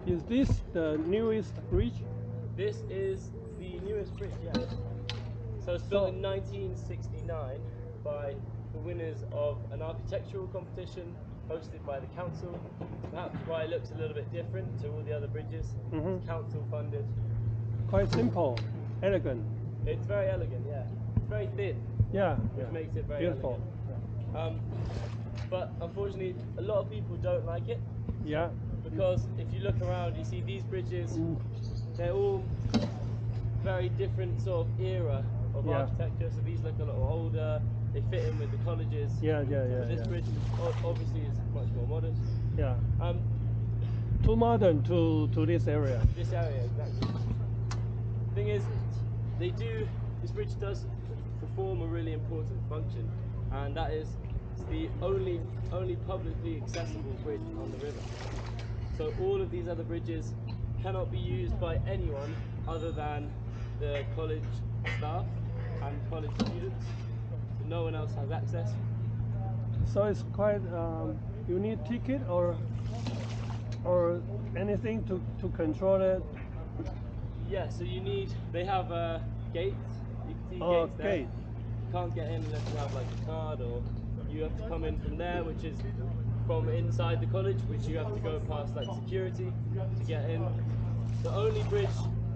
Is this the newest bridge? This is the newest bridge, yeah. So it's built in 1969 by the winners of an architectural competition hosted by the council. Perhaps why it looks a little bit different to all the other bridges. It's council funded. Quite simple, elegant. It's very elegant, yeah. It's very thin. Yeah, which makes it very beautiful. elegant. But unfortunately, a lot of people don't like it. Yeah. Because if you look around, you see these bridges, they're all very different sort of era of architecture. So these look a lot older. They fit in with the colleges. Yeah. But this bridge obviously is much more modern. Yeah. Too modern to this area. This area, exactly. Thing is, this bridge does perform a really important function, and that is it's the only publicly accessible bridge on the river. So all of these other bridges cannot be used by anyone other than the college staff and college students. So no one else has access. So it's quite. You need ticket or anything to control it. Yeah. So they have gates. You can see gates there. Gate. You can't get in unless you have like a card, or you have to come in from there, which is from inside the college, which you have to go past like security to get in. The only bridge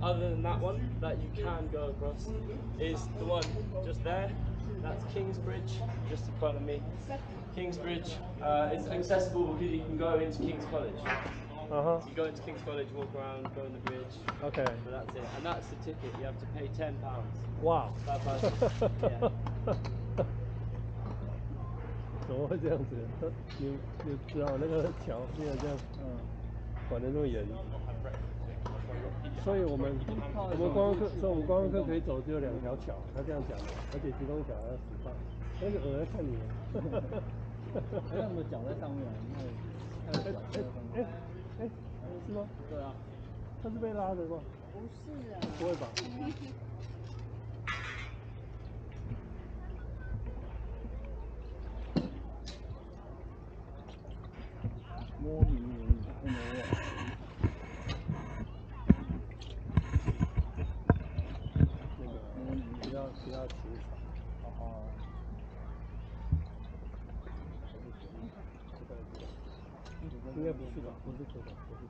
other than that one that you can go across is the one just there. That's King's Bridge, just in front of me. King's Bridge is accessible because you can go into King's College. So you go into King's College, walk around, go on the bridge. Okay. But that's it. And that's the ticket. You have to pay £10. Wow. Per person. Yeah. 怎么会这样子？你知道那个桥变成这样，管得那么严，所以我们观光客可以走只有2条桥，他这样讲的，而且其中一条要10磅，那个鹅在看你，那你的脚在上面，还有脚在上面，是吗？对啊，他是被拉的吗？不是啊，不会吧？摸明明不摸我。那个不要起吵。哦。应该不是吧？不是可能，不是。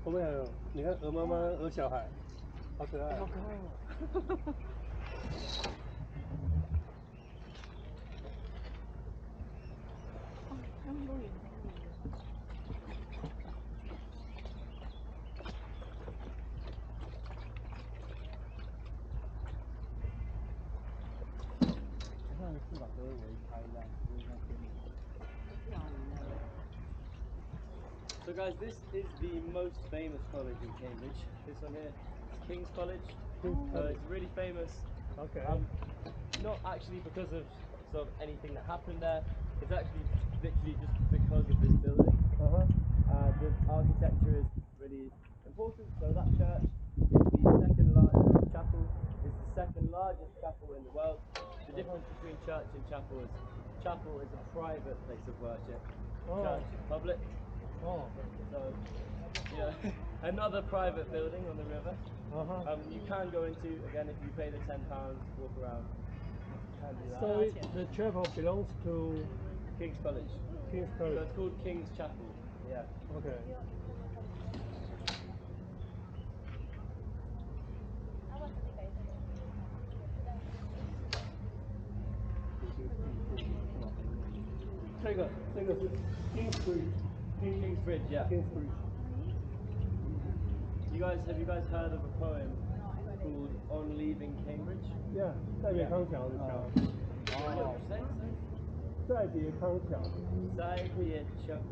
后面还有，你看鹅妈妈、鹅小孩，好可爱，好可爱哦。用录影。像翅膀都会围开这样，就是像天女。So guys, this is the most famous college in Cambridge. This one here, King's College. It's really famous. Okay. Not actually because of sort of anything that happened there. It's actually literally just because of this building. The architecture is really important. So that church is the second largest chapel. It's the second largest chapel in the world. The difference between church and chapel is a private place of worship. Church is public. So, another private building on the river. You can go into, again, if you pay the £10, walk around. So the chapel belongs to King's College. King's College. So it's called King's Chapel. Yeah. Okay.这个是 King's Bridge. King's Bridge, yeah. King's Bridge. Have you guys heard of a poem called On Leaving Cambridge? Yeah, 再别康桥的桥。再别康桥。再别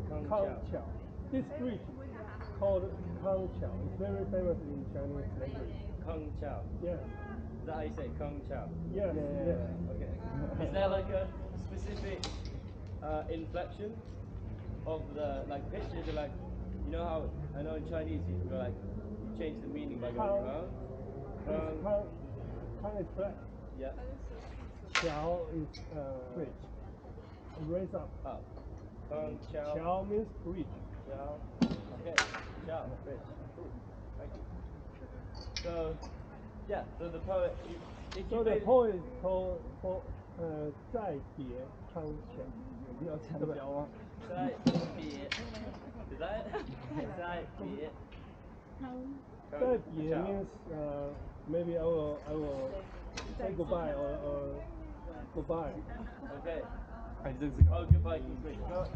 康桥。 This bridge called Kang Chao. It's very famous in Chinese language. Kang Chao. Yeah. Is that how you say it? Kang Chao? Yes. Okay. Is there like a specific inflection of the pitch? Is it like, you know how I know in Chinese you can go like you change the meaning by going around? Kang is flat. Yeah. Chao is bridge. Raise up. Ciao. Ciao means bridge. Ciao. Okay. Ciao. Bridge. Cool. Thank you. So, yeah. So the poet. If So you the made- poet for 再别康桥，有必要强调吗？在别 Is that it? 在别再别 means maybe I will say goodbye or goodbye. Okay. 还是这个 Oh, goodbye. Great. Go.